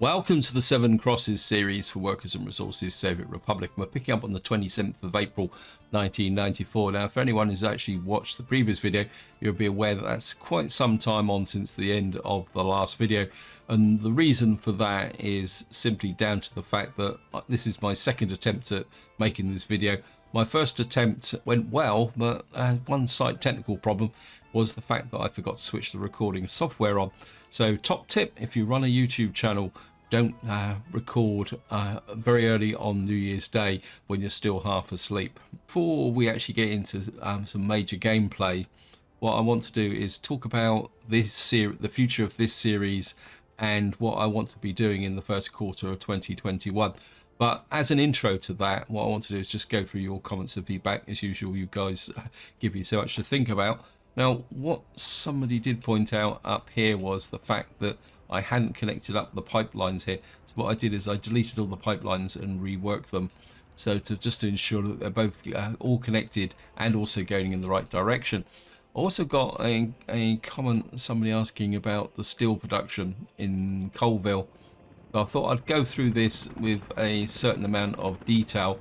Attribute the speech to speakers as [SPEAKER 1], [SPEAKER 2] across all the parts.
[SPEAKER 1] Welcome to the Seven Crosses series for Workers and Resources Soviet Republic. We're picking up on the 27th of April 1994. Now, for anyone who's actually watched the previous video, you'll be aware that that's quite some time on since the end of the last video. And the reason for that is simply down to the fact that this is my second attempt at making this video. My first attempt went well, but one slight technical problem was the fact that I forgot to switch the recording software on. So top tip, if you run a YouTube channel, don't record very early on New Year's Day when you're still half asleep. Before we actually get into some major gameplay, what I want to do is talk about this the future of this series and what I want to be doing in the first quarter of 2021. But as an intro to that, what I want to do is just go through your comments and feedback. As usual, you guys give me so much to think about. Now, what somebody did point out up here was the fact that I hadn't connected up the pipelines here. So what I did is I deleted all the pipelines and reworked them. So just to ensure that they're both all connected and also going in the right direction. I also got a comment, somebody asking about the steel production in Coalville. So I thought I'd go through this with a certain amount of detail.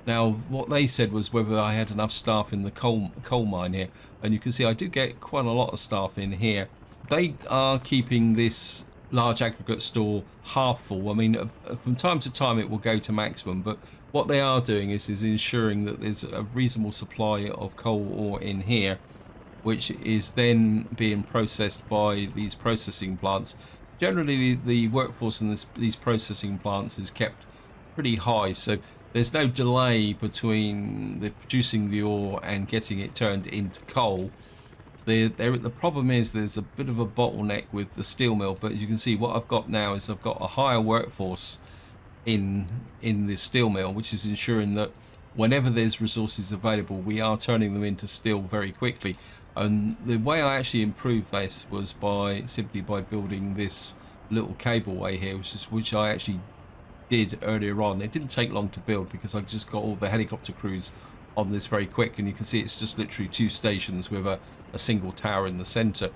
[SPEAKER 1] Now, what they said was whether I had enough staff in the coal mine here. And you can see I do get quite a lot of staff in here. They are keeping this large aggregate store half full. I mean, from time to time it will go to maximum, but what they are doing is ensuring that there's a reasonable supply of coal ore in here, which is then being processed by these processing plants. Generally, the workforce in these processing plants is kept pretty high, so there's no delay between producing the ore and getting it turned into coal. The problem is there's a bit of a bottleneck with the steel mill, but as you can see, what I've got now is I've got a higher workforce in the steel mill, which is ensuring that whenever there's resources available, we are turning them into steel very quickly. And the way I actually improved this was simply by building this little cableway here, which I actually did earlier on. It didn't take long to build because I just got all the helicopter crews on this very quick, and you can see it's just literally two stations with a single tower in the center.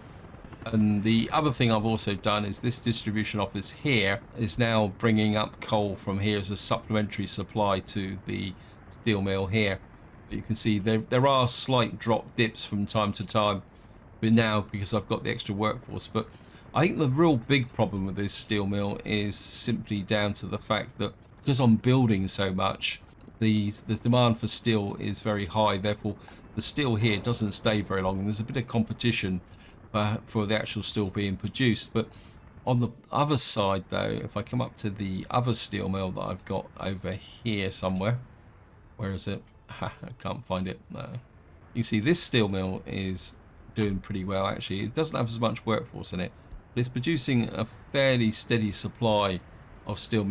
[SPEAKER 1] And the other thing I've also done is this distribution office here is now bringing up coal from here as a supplementary supply to the steel mill here. But you can see there are slight drop dips from time to time, but now because I've got the extra workforce. But I think the real big problem with this steel mill is simply down to the fact that because I'm building so much, the demand for steel is very high. Therefore, the steel here doesn't stay very long, and there's a bit of competition for the actual steel being produced. But on the other side, though, if I come up to the other steel mill that I've got over here somewhere, where is it? I can't find it. No. You see, this steel mill is doing pretty well, actually. It doesn't have as much workforce in it. It's producing a fairly steady supply of steel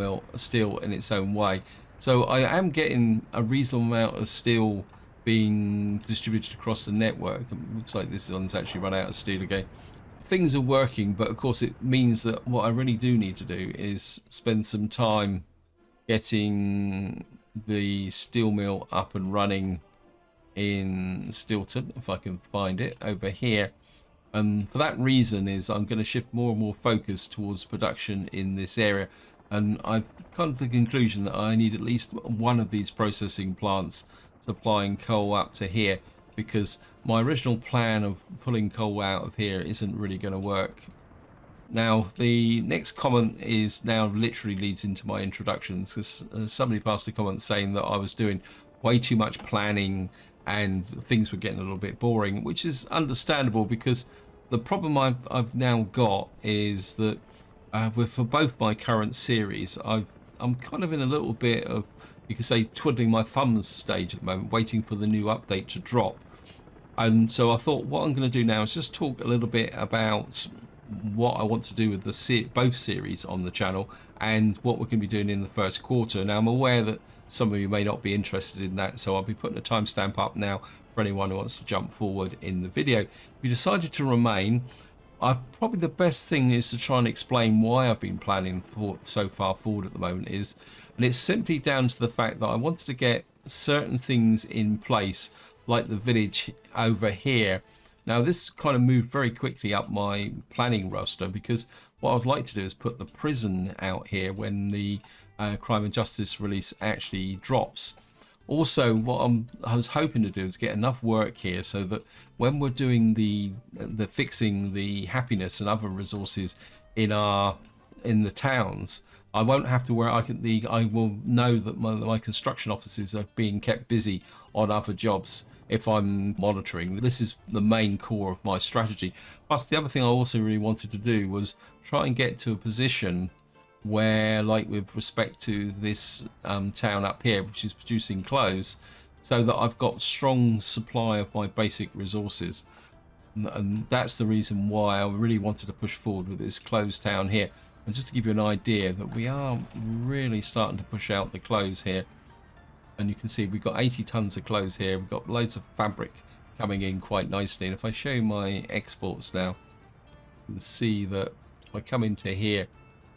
[SPEAKER 1] in its own way. So I am getting a reasonable amount of steel being distributed across the network. It looks like this one's actually run out of steel again. Things are working, but of course it means that what I really do need to do is spend some time getting the steel mill up and running in Stilton, if I can find it, over here. And for that reason is I'm going to shift more and more focus towards production in this area. And I've come to the conclusion that I need at least one of these processing plants supplying coal up to here, because my original plan of pulling coal out of here isn't really going to work. Now, the next comment is now literally leads into my introductions, because somebody passed a comment saying that I was doing way too much planning and things were getting a little bit boring, which is understandable, because the problem I've now got is that for both my current series, I'm kind of in a little bit of, you could say, twiddling my thumbs stage at the moment, waiting for the new update to drop. And so I thought what I'm going to do now is just talk a little bit about what I want to do with both series on the channel and what we're going to be doing in the first quarter. Now, I'm aware that some of you may not be interested in that, so I'll be putting a timestamp up now for anyone who wants to jump forward in the video. If you decided to remain, probably the best thing is to try and explain why I've been planning so far forward at the moment and it's simply down to the fact that I wanted to get certain things in place, like the village over here. Now, this kind of moved very quickly up my planning roster, because
[SPEAKER 2] what I'd like to do is put the prison out here when the Crime and Justice release actually drops. Also, what I was hoping to do is get enough work here so that when we're doing the fixing the happiness and other resources in the towns, I won't have to I will know that my construction offices are being kept busy on other jobs if I'm monitoring. This is the main core of my strategy. Plus, the other thing I also really wanted to do was try and get to a position where, like with respect to this town up here, which is producing clothes, so that I've got strong supply of my basic resources. And that's the reason why I really wanted to push forward with this clothes town here. And just to give you an idea that we are really starting to push out the clothes here. And you can see we've got 80 tons of clothes here. We've got loads of fabric coming in quite nicely. And if I show you my exports now, you can see that if I come into here,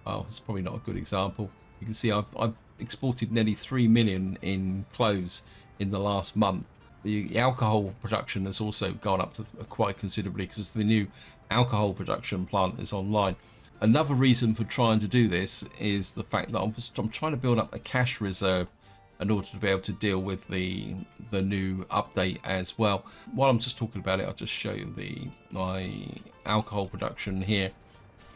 [SPEAKER 2] oh, it's probably not a good example. You can see I've exported nearly 3 million in clothes in the last month. The alcohol production has also gone up to quite considerably because the new alcohol production plant is online. Another reason for trying to do this is the fact that I'm trying to build up a cash reserve in order to be able to deal with the new update as well. While I'm just talking about it, I'll just show you my alcohol production here.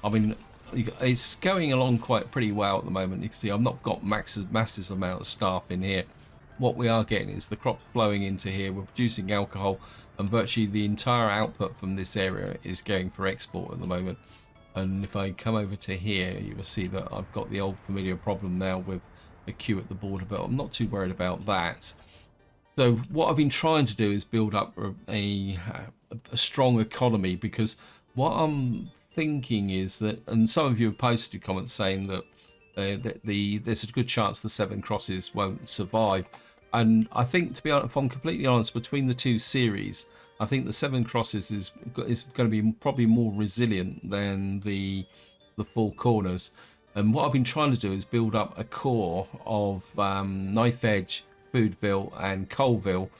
[SPEAKER 2] I mean, it's going along pretty well at the moment. You can see I've not got massive amount of staff in here. What we are getting is the crops flowing into here. We're producing alcohol, and virtually the entire output from this area is going for export at the moment. And if I come over to here, you will see that I've got the old familiar problem now with the queue at the border, but I'm not too worried about that. So what I've been trying to do is build up a strong economy, because what I'm thinking is that, and some of you have posted comments saying that there's a good chance the Seven Crosses won't survive. And I think, to be honest, if I'm completely honest, between the two series, I think the Seven Crosses is going to be probably more resilient than the Four Corners. And what I've been trying to do is build up a core of Knife Edge, Foodville and Coalville,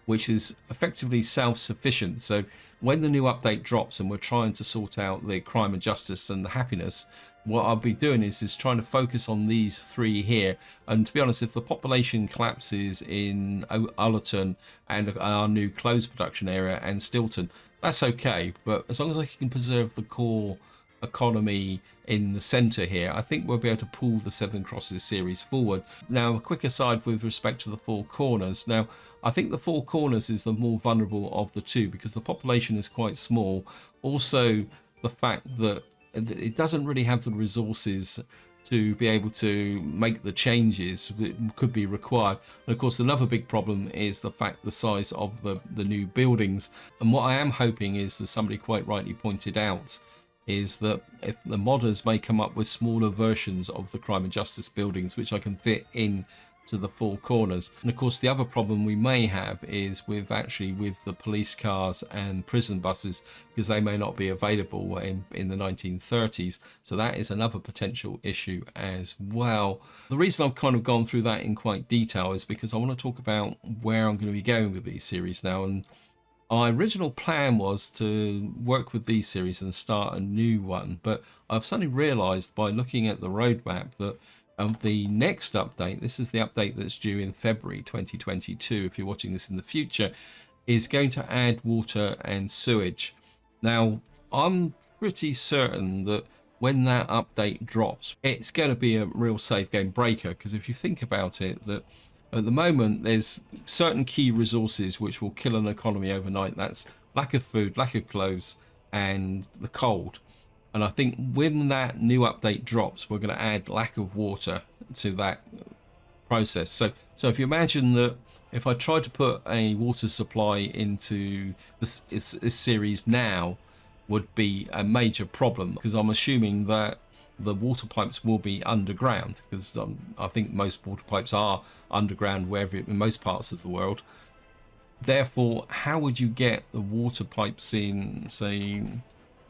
[SPEAKER 2] which is effectively self-sufficient. So when the new update drops and we're trying to sort out the crime and justice and the happiness, what I'll be doing is trying to focus on these three here. And to be honest, if the population collapses in Ullerton and our new clothes production area and Stilton, that's okay. But as long as I can preserve the core economy in the center here, I think we'll be able to pull the Seven Crosses series forward. Now, a quick aside with respect to the Four Corners. Now, I think the Four Corners is the more vulnerable of the two because the population is quite small. Also, the fact that it doesn't really have the resources to be able to make the changes that could be required. And of course, another big problem is the size of the new buildings. And what I am hoping is, as somebody quite rightly pointed out, is that if the modders may come up with smaller versions of the crime and justice buildings which I can fit in to the Four Corners. And of course, the other problem we may have is with the police cars and prison buses, because they may not be available in the 1930s. So that is another potential issue as well. The reason I've kind of gone through that in quite detail is because I want to talk about where I'm going to be going with these series now. And my original plan was to work with these series and start a new one, but I've suddenly realized by looking at the roadmap that the next update, this is the update that's due in February 2022, if you're watching this in the future, is going to add water and sewage. Now, I'm pretty certain that when that update drops, it's going to be a real safe game breaker, because if you think about it, that at the moment there's certain key resources which will kill an economy overnight. That's lack of food, lack of clothes, and the cold. And I think when that new update drops, we're going to add lack of water to that process. So if you imagine that if I try to put a water supply into this series now, would be a major problem, because I'm assuming that the water pipes will be underground, because I think most water pipes are underground in most parts of the world. Therefore, how would you get the water pipes in, say,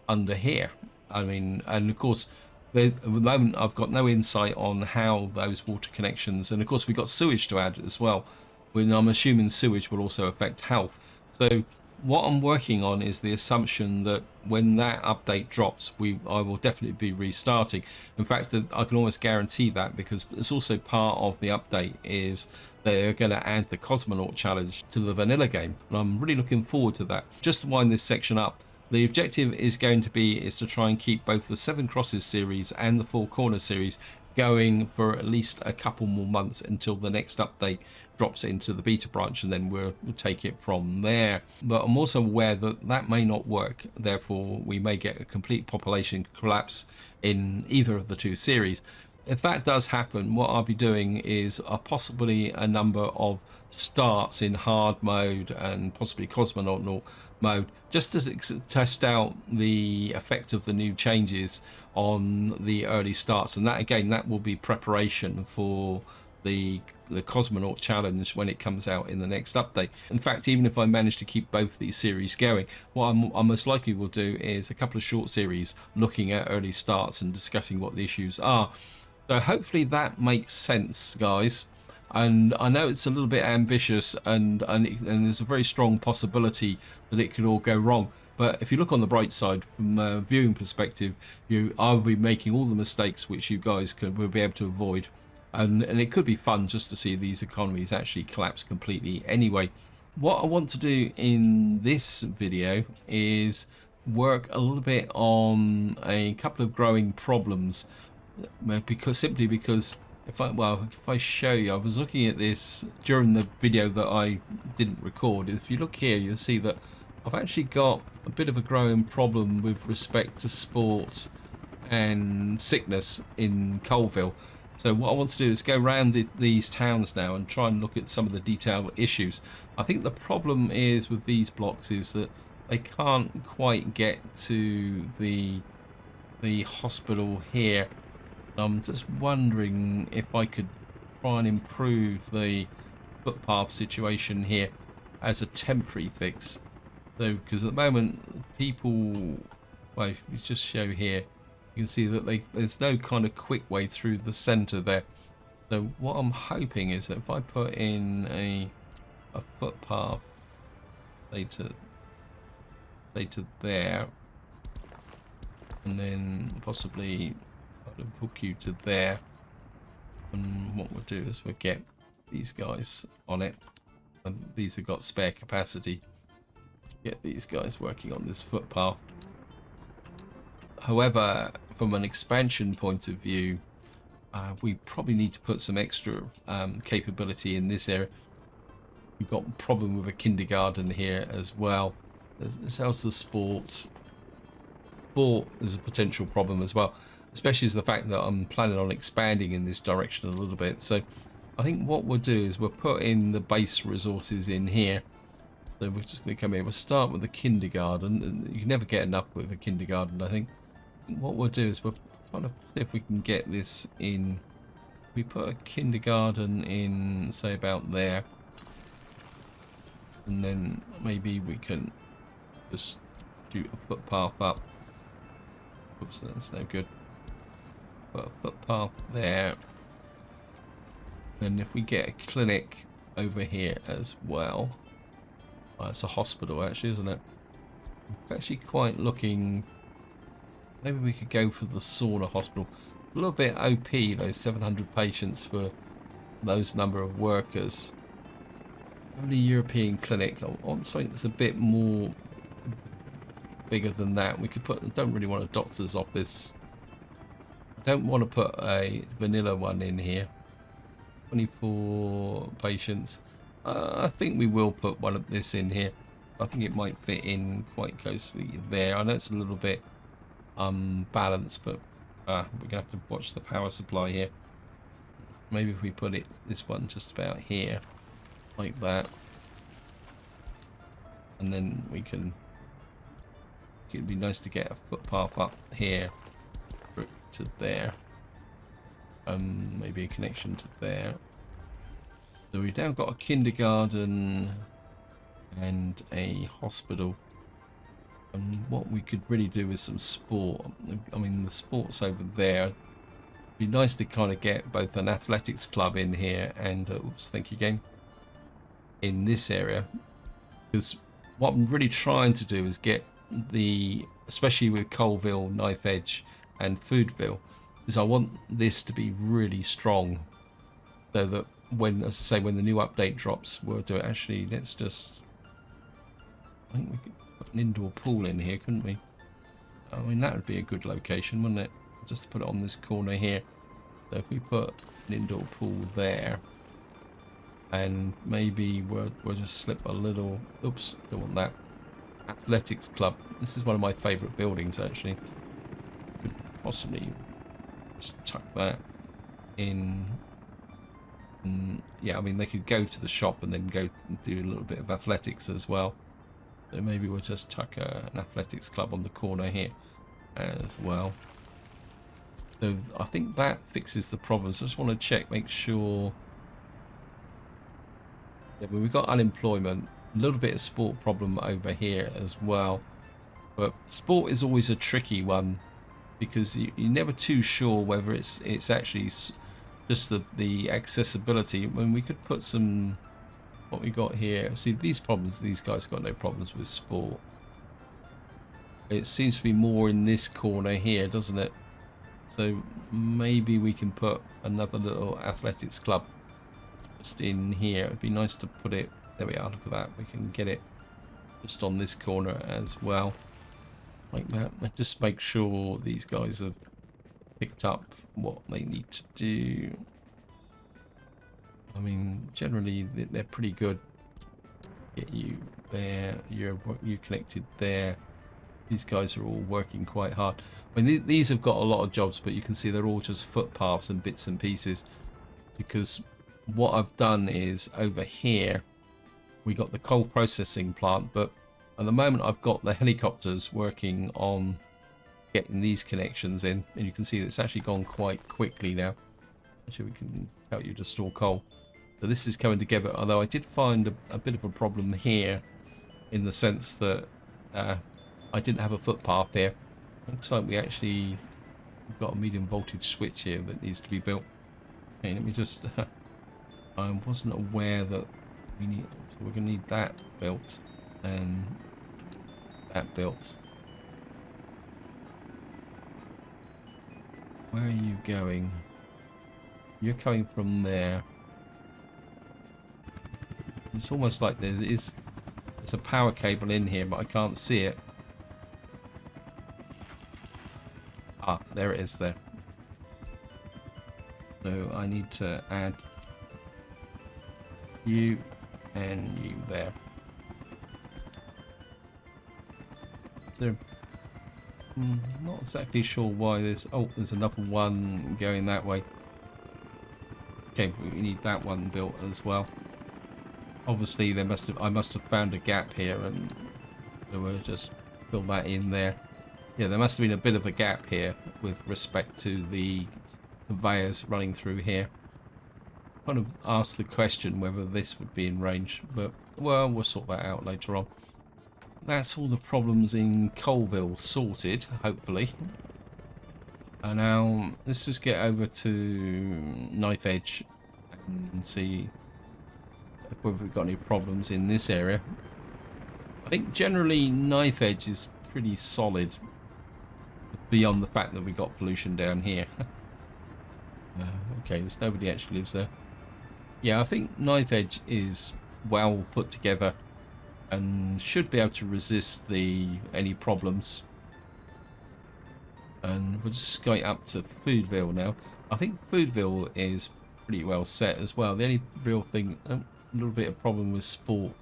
[SPEAKER 2] under here? I mean, and of course, at the moment I've got no insight on how those water connections, and of course we've got sewage to add as well, when I'm assuming sewage will also affect health. So what I'm working on is the assumption that when that update drops, I will definitely be restarting. In fact, I can almost guarantee that, because it's also part of the update is they're going to add the Cosmonaut challenge to the vanilla game, and I'm really looking forward to that. Just to wind this section up, the objective is going to be to try and keep both the Seven Crosses series and the Four Corners series going for at least a couple more months until the next update drops into the beta branch, and then we'll take it from there. But I'm also aware that that may not work, therefore we may get a complete population collapse in either of the two series. If that does happen, what I'll be doing is possibly a number of starts in hard mode and possibly cosmonaut mode, just to test out the effect of the new changes on the early starts. And that, again, that will be preparation for the Cosmonaut challenge when it comes out in the next update. In fact, even if I manage to keep both these series going, what I most likely will do is a couple of short series looking at early starts and discussing what the issues are. So hopefully that makes sense, guys. And I know it's a little bit ambitious, and there's a very strong possibility that it could all go wrong. But if you look on the bright side, from a viewing perspective, I'll be making all the mistakes which you guys will be able to avoid. And it could be fun just to see these economies actually collapse completely anyway. What I want to do in this video is work a little bit on a couple of growing problems, simply because if I show you, I was looking at this during the video that I didn't record. If you look here, you'll see that I've actually got a bit of a growing problem with respect to sport and sickness in Coalville. So what I want to do is go around these towns now and try and look at some of the detailed issues. I think the problem is with these blocks is that they can't quite get to the hospital here. I'm just wondering if I could try and improve the footpath situation here as a temporary fix. So, because at the moment people, well, if you just show here, you can see that there's no kind of quick way through the center there. So what I'm hoping is that if I put in a footpath, say to there, and then possibly hook you to there, and what we'll do is we'll get these guys on it, and these have got spare capacity. Get these guys working on this footpath. However, from an expansion point of view, we probably need to put some extra capability in this area. We've got a problem with a kindergarten here as well. There's also the sport. Sport is a potential problem as well, especially as the fact that I'm planning on expanding in this direction a little bit. So I think what we'll do is we'll put in the base resources in here. So we're just going to come here. We'll start with the kindergarten. You can never get enough with a kindergarten, I think. What we'll do is we'll kind of see if we can get this in. We put a kindergarten in, say, about there. And then maybe we can just shoot a footpath up. Oops, that's no good. Put a footpath there. And if we get a clinic over here as well. Oh, it's a hospital actually, isn't it? It's actually quite looking. Maybe we could go for the sauna hospital. A little bit OP, those 700 patients for those number of workers. Only European clinic. I want something that's a bit more bigger than that. We could put. I don't really want a doctor's office. I don't want to put a vanilla one in here. 24 patients. I think we will put one of this in here. I think it might fit in quite closely there. I know it's a little bit unbalanced, but we're gonna have to watch the power supply here. Maybe if we put this one just about here, like that, and then we can. It'd be nice to get a footpath up here to there, and maybe a connection to there. So we've now got a kindergarten and a hospital. And what we could really do is some sport. I mean, the sport's over there. It'd be nice to kind of get both an athletics club in here and, oops, thank you again, in this area. Because what I'm really trying to do is get especially with Coalville, Knife Edge, and Foodville, is I want this to be really strong, so that when, as I say, when the new update drops, we'll do it. Actually, let's just. I think we could put an indoor pool in here, couldn't we? I mean, that would be a good location, wouldn't it? Just to put it on this corner here. So if we put an indoor pool there, and maybe we'll just slip a little. Oops, don't want that. Athletics club. This is one of my favourite buildings, actually. Could possibly just tuck that in. And yeah, I mean, they could go to the shop and then go and do a little bit of athletics as well. So maybe we'll just tuck an athletics club on the corner here as well. So I think that fixes the problem. So I just want to check, make sure. Yeah, well, we've got unemployment, a little bit of sport problem over here as well. But sport is always a tricky one because you're never too sure whether it's actually just the accessibility. When we could put some, what we got here. See, these problems, these guys got no problems with sport. It seems to be more in this corner here, doesn't it? So maybe we can put another little athletics club just in here. It'd be nice to put it. There we are. Look at that. We can get it just on this corner as well, like that. Just make sure these guys have picked up what they need to do. I mean, generally they're pretty good. Get you there. You're connected there. These guys are all working quite hard. I mean, these have got a lot of jobs, but you can see they're all just footpaths and bits and pieces. Because what I've done is over here, we got the coal processing plant, but at the moment I've got the helicopters working on getting these connections in, and you can see that it's actually gone quite quickly now. Actually, we can help you to store coal. So this is coming together, although I did find a bit of a problem here in the sense that I didn't have a footpath here. Looks like we've got a medium voltage switch here that needs to be built. Okay, let me just I wasn't aware that so we're gonna need that built and that built. Where are you going? You're coming from there. It's almost like there's a power cable in here, but I can't see it. Ah, there it is there. So I need to add you and you there. So not exactly sure why there's there's another one going that way. Okay, we need that one built as well. Obviously I must have found a gap here, and so we'll just fill that in there. Yeah, there must have been a bit of a gap here with respect to the conveyors running through here. Kind of asked the question whether this would be in range, but well, we'll sort that out later on. That's all the problems in Coalville sorted, hopefully. And now let's just get over to Knife Edge and see whether we've got any problems in this area. I think generally Knife Edge is pretty solid, beyond the fact that we got pollution down here. Okay, there's nobody actually lives there. Yeah, I think Knife Edge is well put together and should be able to resist any problems. And we'll just skate up to Foodville now. I think Foodville is pretty well set as well. The only real thing, a little bit of problem with sport.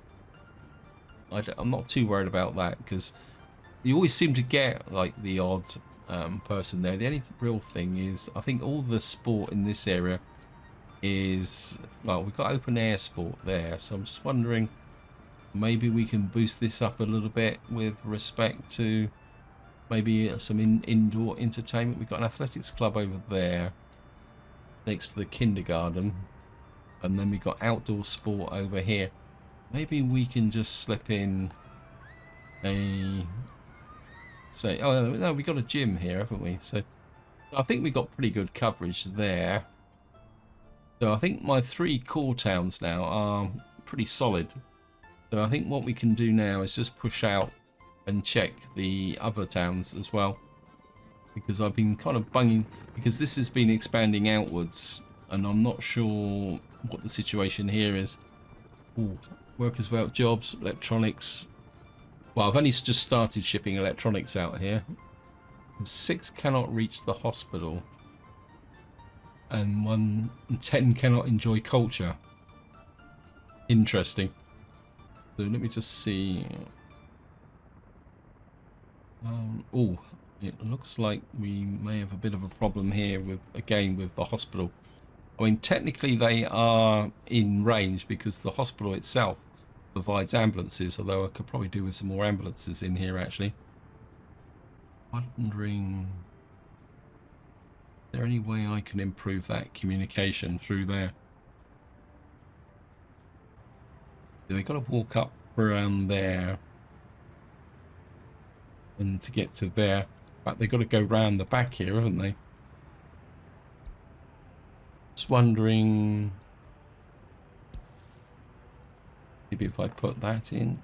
[SPEAKER 2] I'm not too worried about that because you always seem to get like the odd person there. The only real thing is I think all the sport in this area is, well, we've got open air sport there, so I'm just wondering maybe we can boost this up a little bit with respect to maybe some indoor entertainment. We've got an athletics club over there next to the kindergarten, and then we've got outdoor sport over here. Maybe we can just slip in a oh no, we got a gym here, haven't we? So I think we got pretty good coverage there. So I think my 3 core towns now are pretty solid. So I think what we can do now is just push out and check the other towns as well, because I've been kind of bunging, because this has been expanding outwards and I'm not sure what the situation here is. Ooh, workers without jobs, electronics. Well, I've only just started shipping electronics out here. 6 cannot reach the hospital and 10 cannot enjoy culture. Interesting. So let me just see. Oh, it looks like we may have a bit of a problem here with, again, with the hospital. I mean, technically they are in range because the hospital itself provides ambulances, although I could probably do with some more ambulances in here actually. Wondering, is there any way I can improve that communication through there? They've got to walk up around there and to get to there, but they've got to go round the back here, haven't they? Just wondering, maybe if I put that in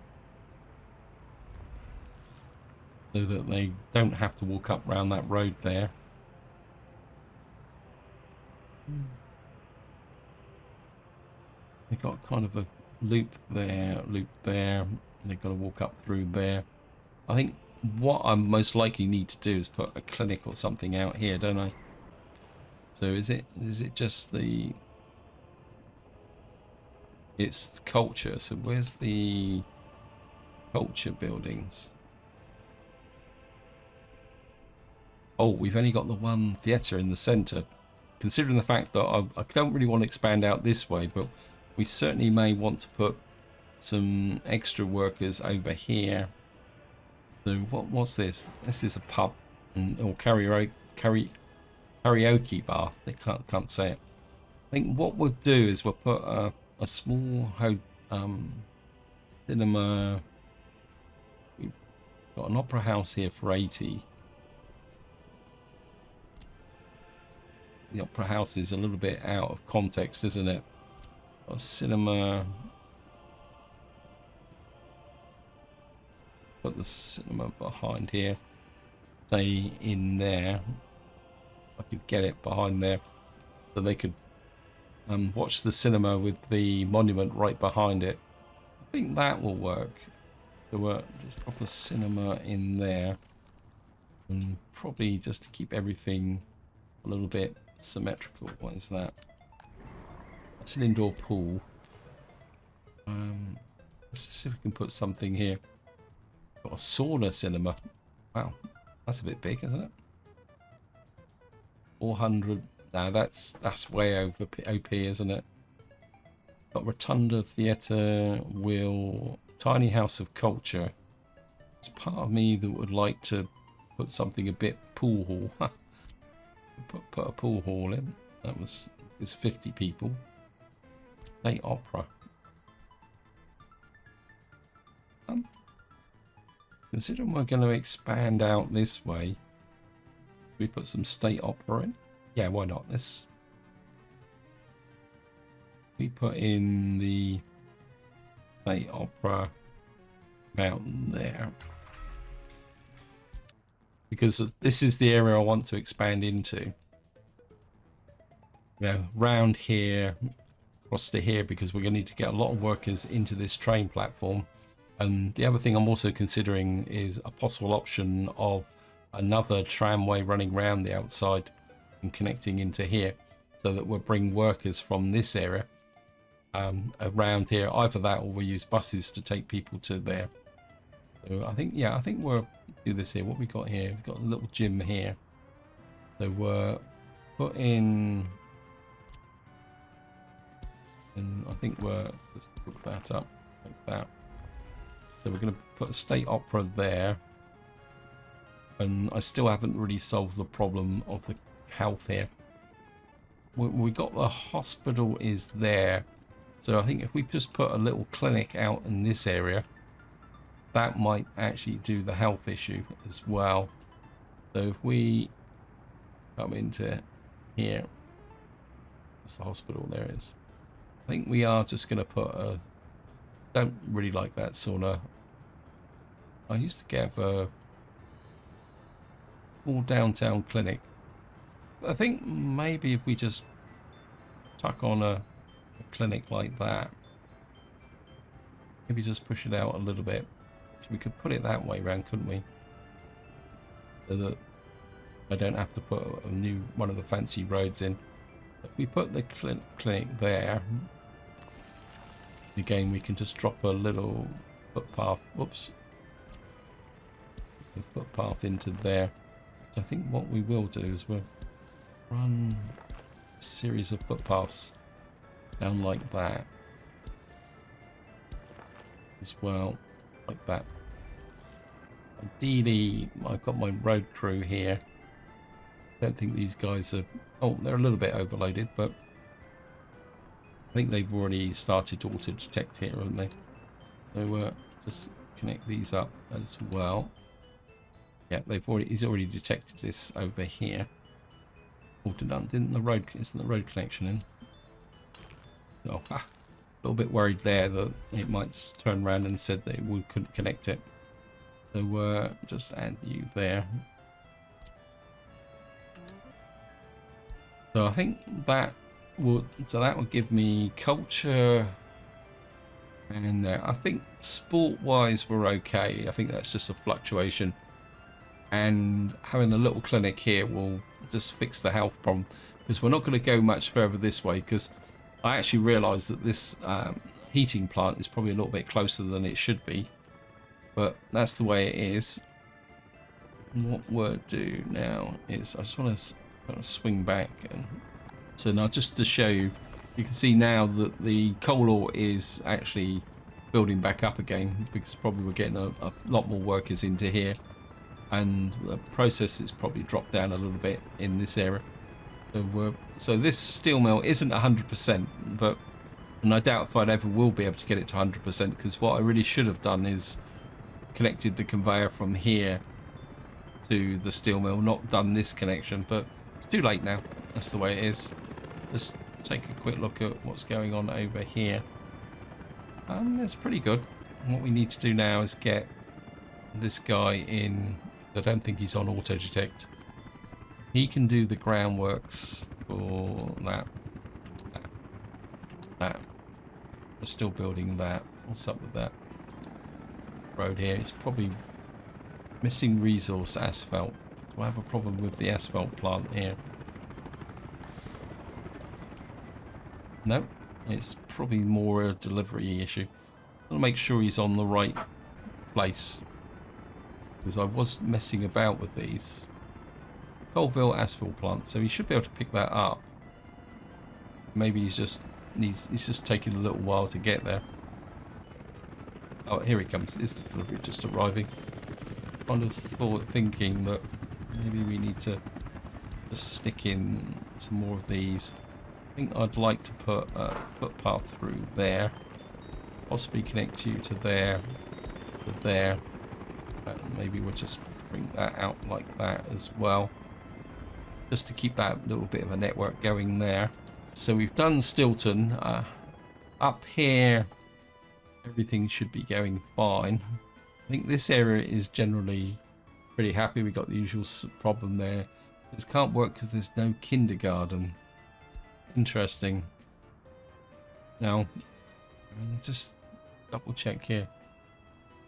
[SPEAKER 2] so that they don't have to walk up round that road there. They've got kind of a loop there, and they've got to walk up through there. I think what I most likely need to do is put a clinic or something out here, don't I? So is it just the, it's culture, so where's the culture buildings? Oh, we've only got the one theatre in the centre. Considering the fact that I don't really want to expand out this way, but we certainly may want to put some extra workers over here. So what's this? This is a pub or karaoke bar. They can't say it. I think what we'll do is we'll put a small cinema. We've got an opera house here for 80. The opera house is a little bit out of context, isn't it? A cinema. Put the cinema behind here. Say in there. I could get it behind there, so they could watch the cinema with the monument right behind it. I think that will work. So just pop a cinema in there, and probably just to keep everything a little bit symmetrical. What is that? That's an indoor pool. Let's just see if we can put something here. Got a sauna cinema. Wow, that's a bit big, isn't it? 400. Now that's way over OP, isn't it? Got Rotunda Theatre, Tiny House of Culture. It's part of me that would like to put something a bit pool hall. Put a pool hall in. That was 50 people. State Opera. Considering we're going to expand out this way, we put some State Opera in. Yeah, why not? We put in the State Opera about there, because this is the area I want to expand into. Round here, across to here, because we're going to need to get a lot of workers into this train platform. And the other thing I'm also considering is a possible option of another tramway running round the outside and connecting into here, so that we'll bring workers from this area around here. Either that, or we'll use buses to take people to there. So I think we'll do this here. What we got here? We've got a little gym here. So we're put in, and I think we're just put that up like that. So we're going to put a State Opera there. And I still haven't really solved the problem of the health here. We got the hospital is there. So I think if we just put a little clinic out in this area, that might actually do the health issue as well. So if we come into here, that's the hospital, there it is. I think we are just going to put a don't really like that sort of. I used to get a small downtown clinic. I think maybe if we just tuck on a clinic like that, maybe just push it out a little bit. So we could put it that way around, couldn't we? So that I don't have to put a new one of the fancy roads in. If we put the clinic there, again we can just drop a little footpath. Whoops. A footpath into there. I think what we will do is we'll run a series of footpaths down like that as well, like that. Ideally, I've got my road crew here. Don't think these guys are... Oh, they're a little bit overloaded, but I think they've already started to auto-detect here, haven't they? So just connect these up as well. Yeah, he's already detected this over here. Auto done. Isn't the road connection in? Oh, a little bit worried there that it might just turn around and said that we couldn't connect it. So just add you there. So I think that will give me culture, and I think sport-wise we're okay. I think that's just a fluctuation, and having a little clinic here will just fix the health problem, because we're not going to go much further this way, because I actually realised that this heating plant is probably a little bit closer than it should be, but that's the way it is. And what we'll do now is I just want to kind of swing back, and so now just to show you, you can see now that the coal ore is actually building back up again, because probably we're getting a lot more workers into here, and the process is probably dropped down a little bit in this area. So this steel mill isn't 100%, but and I doubt if I'd ever will be able to get it to 100%, because what I really should have done is connected the conveyor from here to the steel mill, not done this connection, but it's too late now. That's the way it is. Let's take a quick look at what's going on over here. It's pretty good. What we need to do now is get this guy in. I don't think he's on auto detect. He can do the groundworks for that. We're still building that. What's up with that road here? It's probably missing resource asphalt. So I have a problem with the asphalt plant here. No, it's probably more a delivery issue. I'll make sure he's on the right place, because I was messing about with these. Coalville asphalt plant, so he should be able to pick that up. Maybe he's just taking a little while to get there. Oh, here he comes. Is the delivery just arriving? Kind of thinking that maybe we need to just stick in some more of these. I think I'd like to put a footpath through there, possibly connect you to there, to there. Maybe we'll just bring that out like that as well, just to keep that little bit of a network going there. So we've done Stilton. Up here, everything should be going fine. I think this area is generally pretty happy. We got the usual problem there. This can't work because there's no kindergarten. Interesting. Now, just double check here.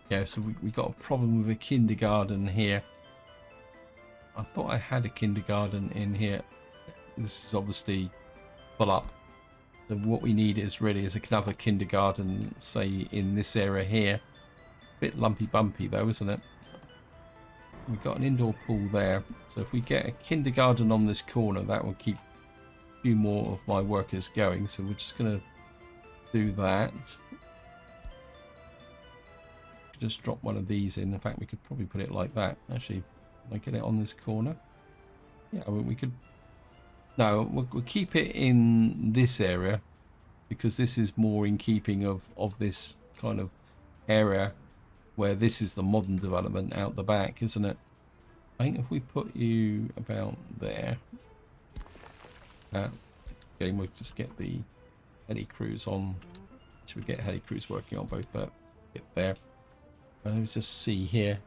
[SPEAKER 2] Yeah, so we got a problem with a kindergarten here. I thought I had a kindergarten in here. This is obviously full up. So what we need is another kindergarten, say in this area here. Bit lumpy bumpy though, isn't it? We've got an indoor pool there. So if we get a kindergarten on this corner, that will keep a few more of my workers going. So we're just going to do that. Just drop one of these in. In fact, we could probably put it like that. Actually, can I get it on this corner? Yeah, we could. No, we'll keep it in this area, because this is more in keeping of this kind of area, where this is the modern development out the back, isn't it? I think if we put you about there, okay, we'll just get the heli crews on Should we get heli crews working on both that? Get there. Let's just see here.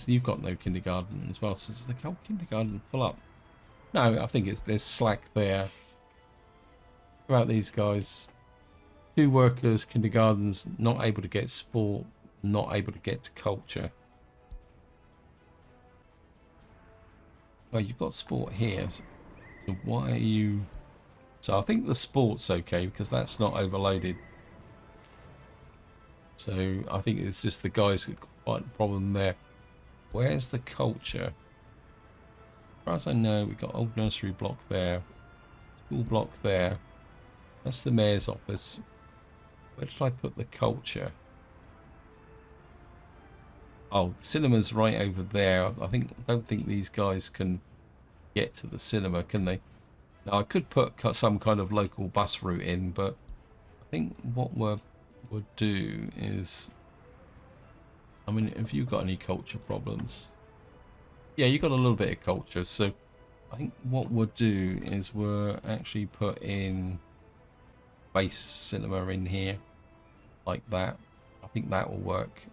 [SPEAKER 2] You've got no kindergarten as well. So is the whole kindergarten full up? No, I think there's slack there. What about these guys? 2 workers, kindergartens, not able to get sport, not able to get to culture. Well, you've got sport here. So why are you... So I think the sport's okay because that's not overloaded. So I think it's just the guys that find a problem there. Where's the culture? As far as I know, we've got old nursery block there. School block there. That's the mayor's office. Where did I put the culture? Oh, the cinema's right over there. I don't think these guys can get to the cinema, can they? Now I could put some kind of local bus route in, but I think what we'll do is, I mean, have you got any culture problems? Yeah, you got a little bit of culture, so I think what we'll do is we'll actually put in base cinema in here like that. I think that will work.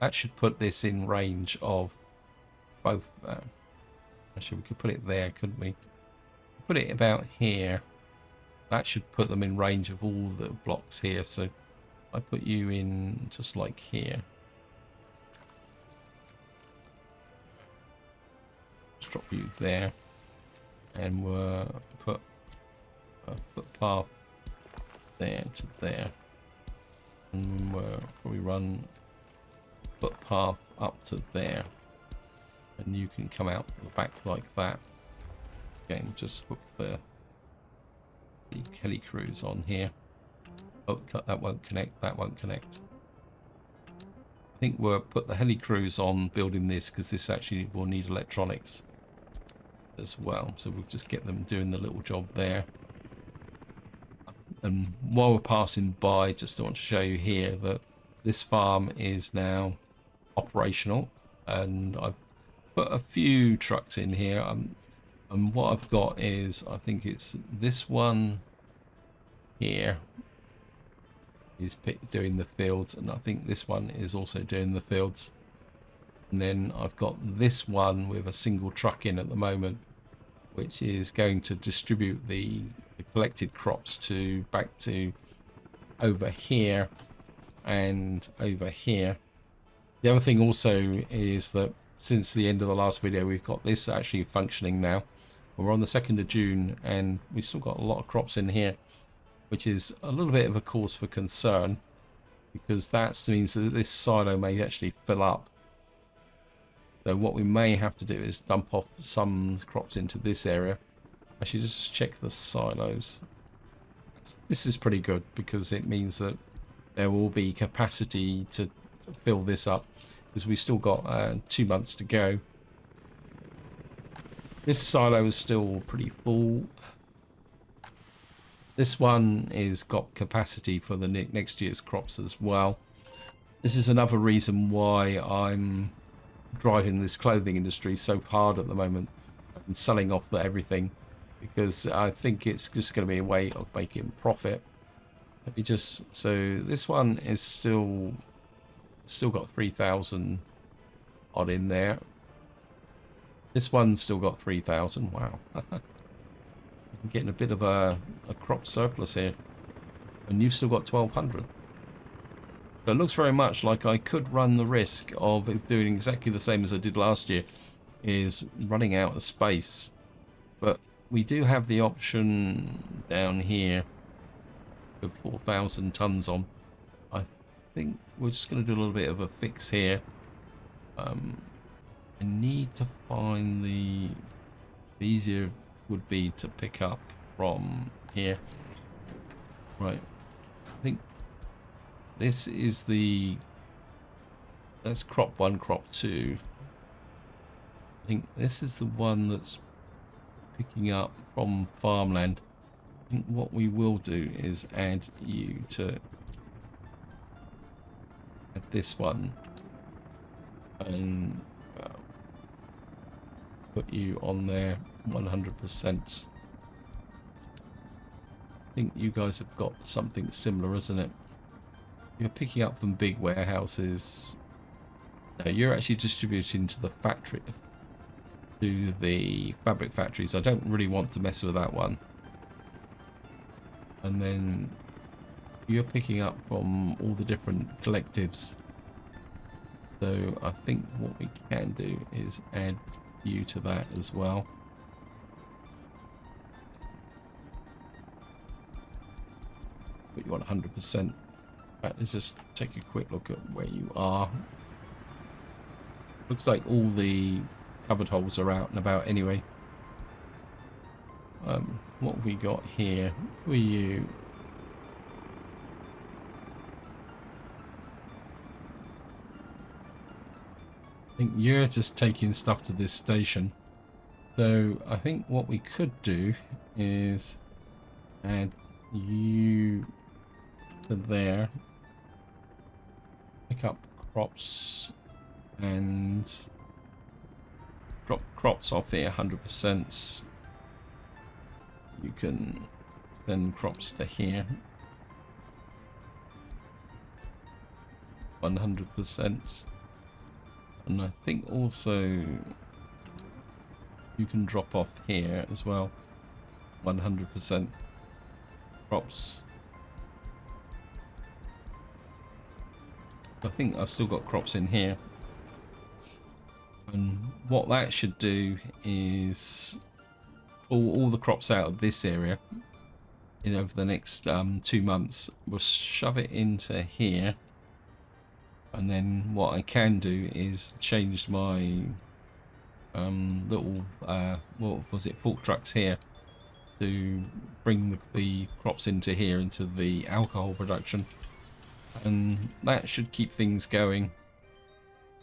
[SPEAKER 2] That should put this in range of both. Actually, we could put it there, couldn't we? Put it about here. That should put them in range of all the blocks here. So I put you in just like here. Just drop you there, and we'll put a footpath there to there, and we'll probably run footpath up to there, and you can come out the back like that. Again, just hook the heli crews on here. Oh, that won't connect. That won't connect. I think we'll put the heli crews on building this because this actually will need electronics as well. So we'll just get them doing the little job there. And while we're passing by, just want to show you here that this farm is now operational, and I've put a few trucks in here. And what I've got is, I think it's this one here is doing the fields, and I think this one is also doing the fields. And then I've got this one with a single truck in at the moment, which is going to distribute the collected crops to back to over here and over here. The other thing also is that since the end of the last video, we've got this actually functioning now. We're on the 2nd of June, and we've still got a lot of crops in here, which is a little bit of a cause for concern, because that means that this silo may actually fill up. So what we may have to do is dump off some crops into this area. Actually, just check the silos. This is pretty good because it means that there will be capacity to fill this up, because we still got 2 months to go. This silo is still pretty full. This one is got capacity for the next year's crops as well. This is another reason why I'm driving this clothing industry so hard at the moment and selling off everything, because I think it's just going to be a way of making profit. Let me just, so this one is still got 3,000 odd in there. This one's still got 3,000. Wow. I'm getting a bit of a crop surplus here. And you've still got 1,200. So it looks very much like I could run the risk of doing exactly the same as I did last year, is running out of space. But we do have the option down here with 4,000 tons on. I think we're just going to do a little bit of a fix here. I need to find the easier would be to pick up from here. Right. I think this is that's crop 1, crop 2. I think this is the one that's picking up from farmland. I think what we will do is add you to this one, and put you on there 100%. think you guys have got something similar, isn't it? You're picking up from big warehouses. No, you're actually distributing to the factory, to the fabric factories. I don't really want to mess with that one. And then you're picking up from all the different collectives. So I think what we can do is add you to that as well. Put you on 100%. Right, let's just take a quick look at where you are. Looks like all the covered holes are out and about anyway. What have we got here? Who are you? I think you're just taking stuff to this station. So I think what we could do is add you to there. Pick up crops and drop crops off here 100%. You can send crops to here 100%. And I think also you can drop off here as well 100% crops. I think I've still got crops in here, and what that should do is pull all the crops out of this area over the next 2 months. We'll shove it into here, and then what I can do is change my little what was it, fork trucks here to bring the crops into here, into the alcohol production. And that should keep things going.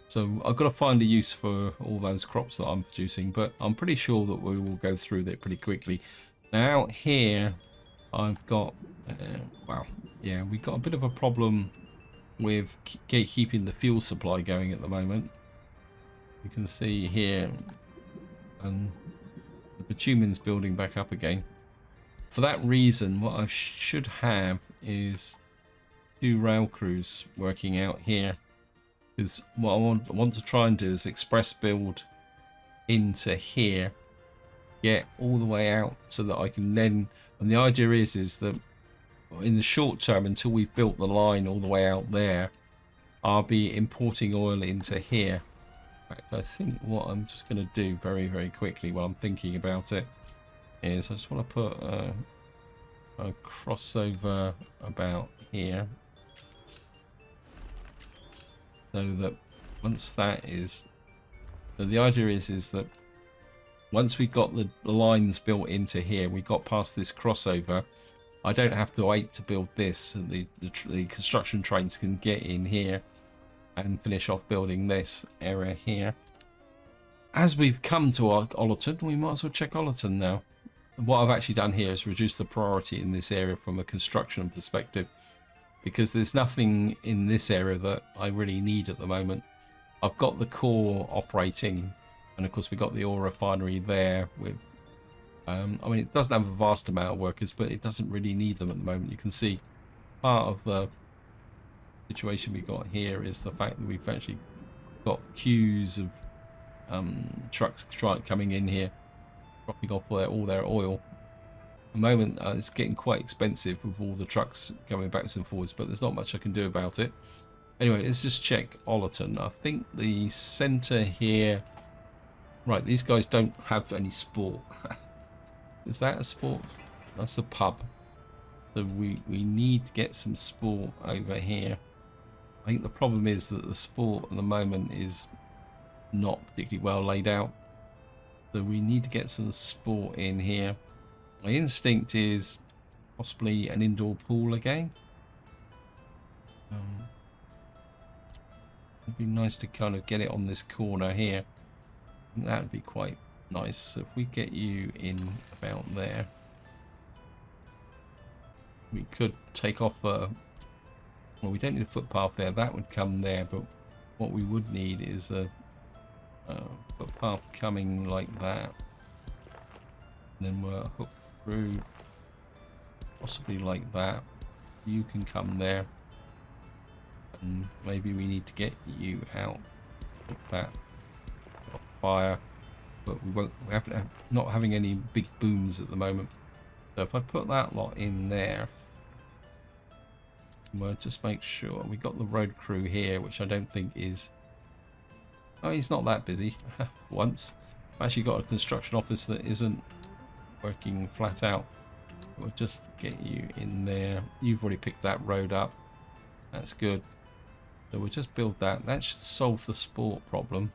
[SPEAKER 2] So I've got to find a use for all those crops that I'm producing, but I'm pretty sure that we will go through that pretty quickly. Now out here I've got well, yeah, we've got a bit of a problem with keeping the fuel supply going at the moment. You can see here, and the bitumen's building back up again. For that reason, what I should have is 2 rail crews working out here, because what I want to try and do is express build into here, get all the way out, so that I can then, and the idea is that in the short term, until we've built the line all the way out there, I'll be importing oil into here. In fact, I think what I'm just going to do very, very quickly while I'm thinking about it is I just want to put a crossover about here, so that once that is, so the idea is that once we've got the lines built into here, we got past this crossover, I don't have to wait to build this, and the construction trains can get in here and finish off building this area here. As we've come to our Ollerton, we might as well check Ollerton now. What I've actually done here is reduce the priority in this area from a construction perspective, because there's nothing in this area that I really need at the moment. I've got the core operating, and of course we've got the oil refinery there with I mean, it doesn't have a vast amount of workers, but it doesn't really need them at the moment. You can see part of the situation we got here is the fact that we've actually got queues of trucks coming in here, dropping off all their oil. At the moment it's getting quite expensive with all the trucks going backwards and forwards, but there's not much I can do about it. Anyway, let's just check Ollerton. I think the centre here, right, these guys don't have any sport. Is that a sport? That's a pub. So we need to get some sport over here. I think the problem is that the sport at the moment is not particularly well laid out. So we need to get some sport in here. My instinct is possibly an indoor pool again. It'd be nice to kind of get it on this corner here. That would be quite nice. So if we get you in about there, we could take off a, well, we don't need a footpath there, that would come there, but what we would need is a footpath coming like that, and then we'll hook through possibly like that. You can come there, and maybe we need to get you out like that. Got fire, but we haven't not having any big booms at the moment. So if I put that lot in there, we'll just make sure we got the road crew here, which I don't think is. Oh, he's not that busy. Once I've actually got a construction office that isn't working flat out. We'll just get you in there. You've already picked that road up. That's good. So we'll just build that. That should solve the sport problem.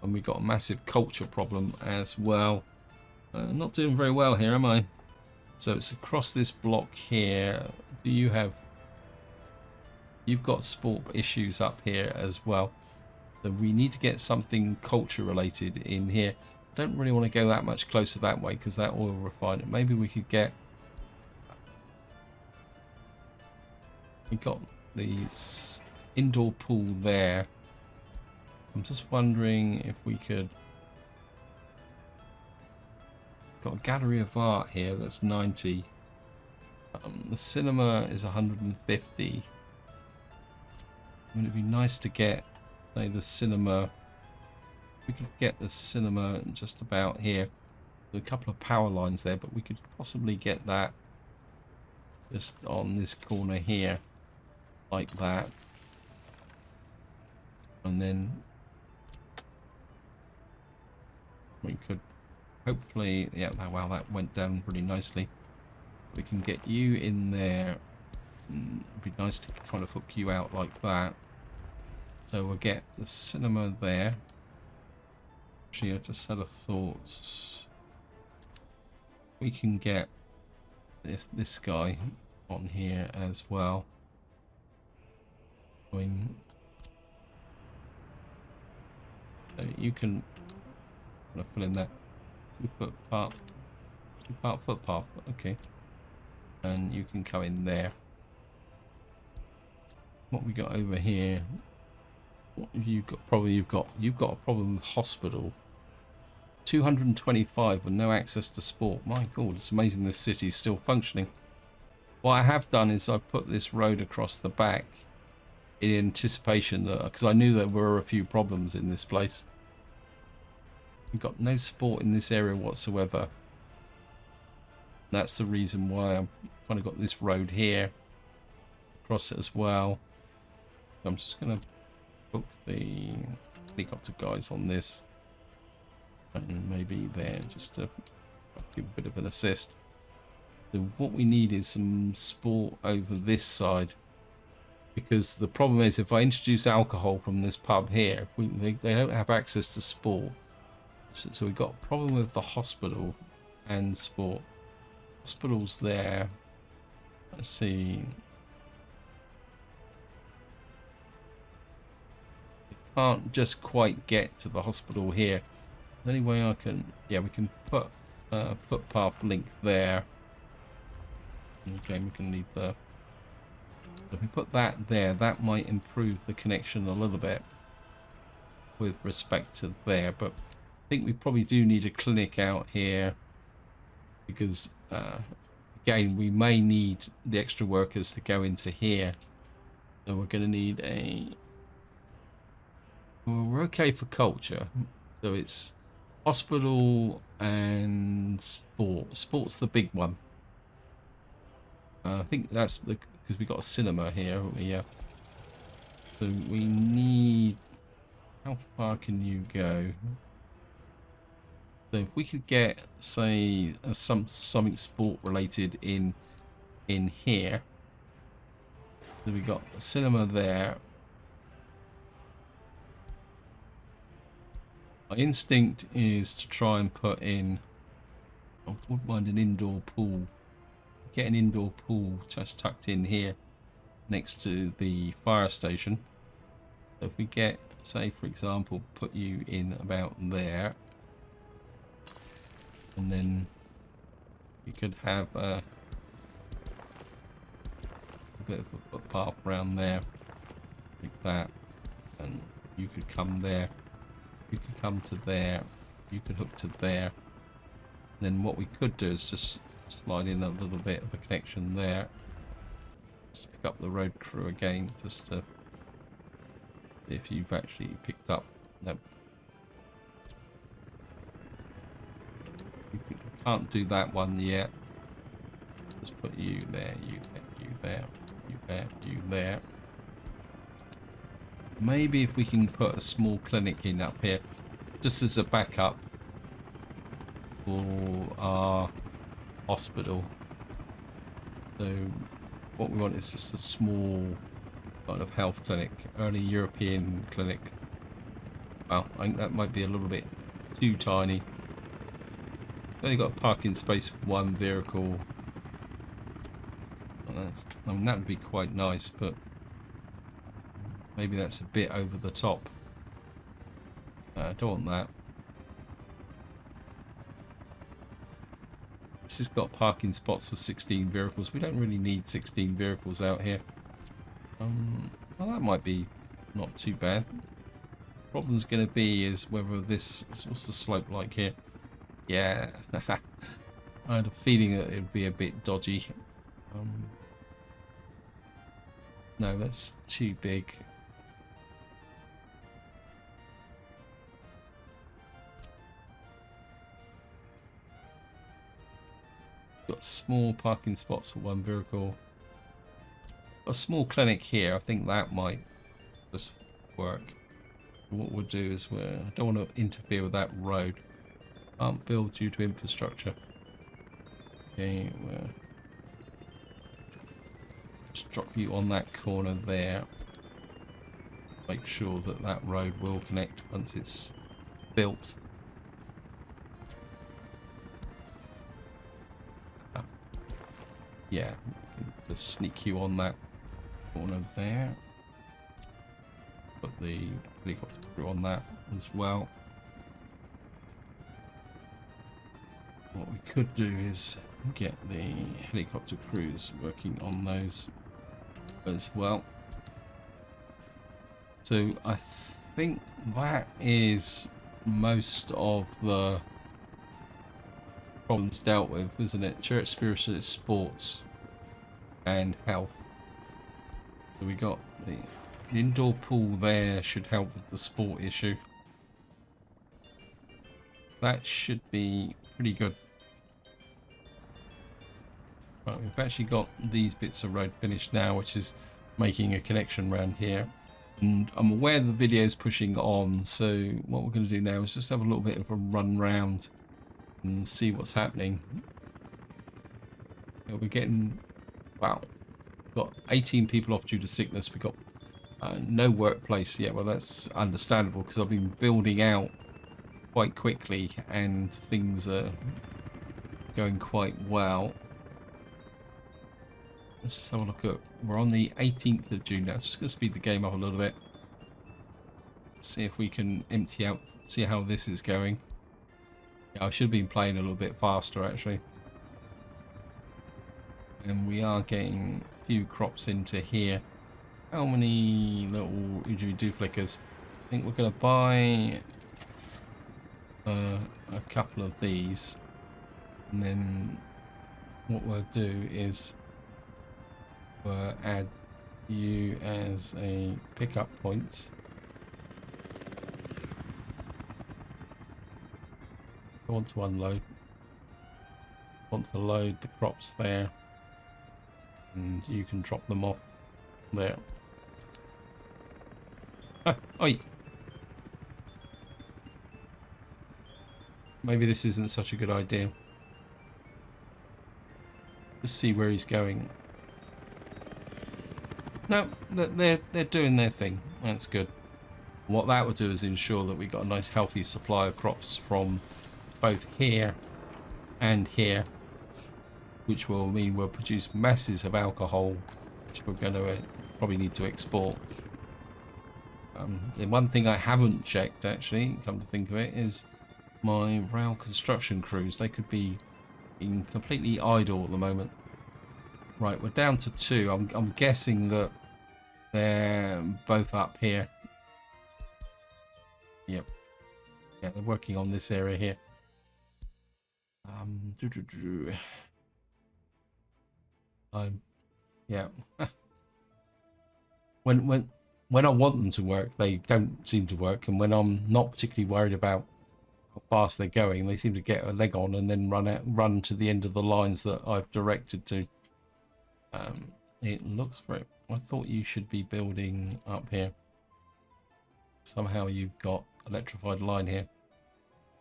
[SPEAKER 2] And we've got a massive culture problem as well. Not doing very well here, am I? So it's across this block here. Do you have... You've got sport issues up here as well. So we need to get something culture related in here. Don't really want to go that much closer that way because that oil refinery. Maybe we could get. We got this indoor pool there. I'm just wondering if we could. Got a gallery of art here. That's 90. The cinema is 150. I mean, it'd be nice to get, say, the cinema. We could get the cinema just about here. There's a couple of power lines there, but we could possibly get that just on this corner here, like that. And then we could hopefully, yeah, wow, that went down pretty nicely. We can get you in there. It'd be nice to kind of hook you out like that. So we'll get the cinema there. Actually, just a set of thoughts. We can get this guy on here as well. I mean, you can kind of fill in that 2-foot footpath. Okay, and you can come in there. What we got over here? What have you got? Probably you've got a problem with hospital. 225 with no access to sport. My God, it's amazing this city's still functioning. What I have done is I put this road across the back in anticipation that, because I knew there were a few problems in this place. We've got no sport in this area whatsoever. That's the reason why I've kind of got this road here across it as well. So I'm just going to book the helicopter guys on this. And maybe there, just to give a bit of an assist. So what we need is some sport over this side, because the problem is if I introduce alcohol from this pub here, they don't have access to sport. So we've got a problem with the hospital and sport. Hospital's there. Let's see. Can't just quite get to the hospital here. The only way I can, yeah, we can put a footpath link there. Okay, we can leave the. If we put that there, that might improve the connection a little bit with respect to there. But I think we probably do need a clinic out here because, again, we may need the extra workers to go into here. So we're going to need a. Well, we're okay for culture, so it's hospital and sport. Sport's the big one. I think that's because we got a cinema here, haven't we? Yeah. So we need. How far can you go? So if we could get, say, something sport related in here. So we got a cinema there. My instinct is to try and put in. I wouldn't mind an indoor pool. Get an indoor pool just tucked in here next to the fire station. So if we get, say for example, put you in about there, and then you could have a bit of a footpath around there like that, and you could come there. You could come to there, you could hook to there. And then what we could do is just slide in a little bit of a connection there. Just pick up the road crew again, just to see if you've actually picked up. Nope. You can't do that one yet. Just put you there, you there, you there, you there, you there. Maybe if we can put a small clinic in up here, just as a backup for our hospital. So what we want is just a small kind of health clinic, early European clinic. Well, I think that might be a little bit too tiny. Only got a parking space for one vehicle. I mean, that would be quite nice, but maybe that's a bit over the top. I don't want that. This has got parking spots for 16 vehicles. We don't really need 16 vehicles out here. Well, that might be not too bad. Problem's going to be is whether this... What's the slope like here? Yeah. I had a feeling that it would be a bit dodgy. No, that's too big. Got small parking spots for one vehicle. A small clinic here. I think that might just work. What we'll do is I don't want to interfere with that road. Can't build due to infrastructure. Okay, we'll just drop you on that corner there. Make sure that that road will connect once it's built. Yeah, just sneak you on that corner there. Put the helicopter crew on that as well. What we could do is get the helicopter crews working on those as well. So I think that is most of the problems dealt with, isn't it? Church spiritual sports and health. So we got the indoor pool there, should help with the sport issue. That should be pretty good. Right, we've actually got these bits of road finished now, which is making a connection around here. And I'm aware the video is pushing on, so what we're going to do now is just have a little bit of a run round and see what's happening. Yeah, we're getting, wow, we've got 18 people off due to sickness. We've got no workplace yet. Well, that's understandable because I've been building out quite quickly and things are going quite well. Let's just have a look at, we're on the 18th of June now. It's just going to speed the game up a little bit. See if we can empty out, see how this is going. Yeah, I should have been playing a little bit faster actually. And we are getting a few crops into here. How many little Ujui duplicas? I think we're going to buy a couple of these. And then what we'll do is we'll add you as a pickup point. I want to unload. I want to load the crops there. And you can drop them off there. Ah, oi! Maybe this isn't such a good idea. Let's see where he's going. No, they're doing their thing. That's good. What that would do is ensure that we got a nice healthy supply of crops from both here and here, which will mean we'll produce masses of alcohol, which we're going to probably need to export. The one thing I haven't checked, actually, come to think of it, is my rail construction crews. They could be being completely idle at the moment. Right, we're down to 2. I'm guessing that they're both up here. Yep. Yeah, they're working on this area here. I'm yeah. When I want them to work, they don't seem to work, and when I'm not particularly worried about how fast they're going, they seem to get a leg on and then run to the end of the lines that I've directed to. It looks very. I thought you should be building up here. Somehow you've got electrified line here.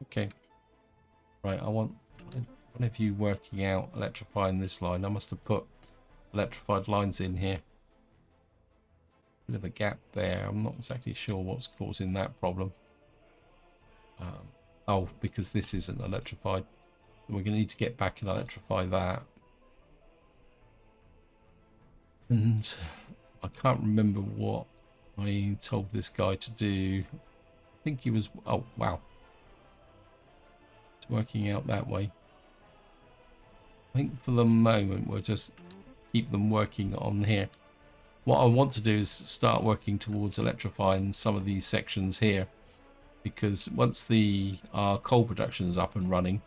[SPEAKER 2] Okay. Right, I want one of you working out electrifying this line. I must have put electrified lines in here. Bit of a gap there. I'm not exactly sure what's causing that problem. Oh, because this isn't electrified. So we're going to need to get back and electrify that. And I can't remember what I told this guy to do. I think he was... Oh, wow. It's working out that way. I think for the moment we'll just keep them working on here. What I want to do is start working towards electrifying some of these sections here, because once the coal production is up and running,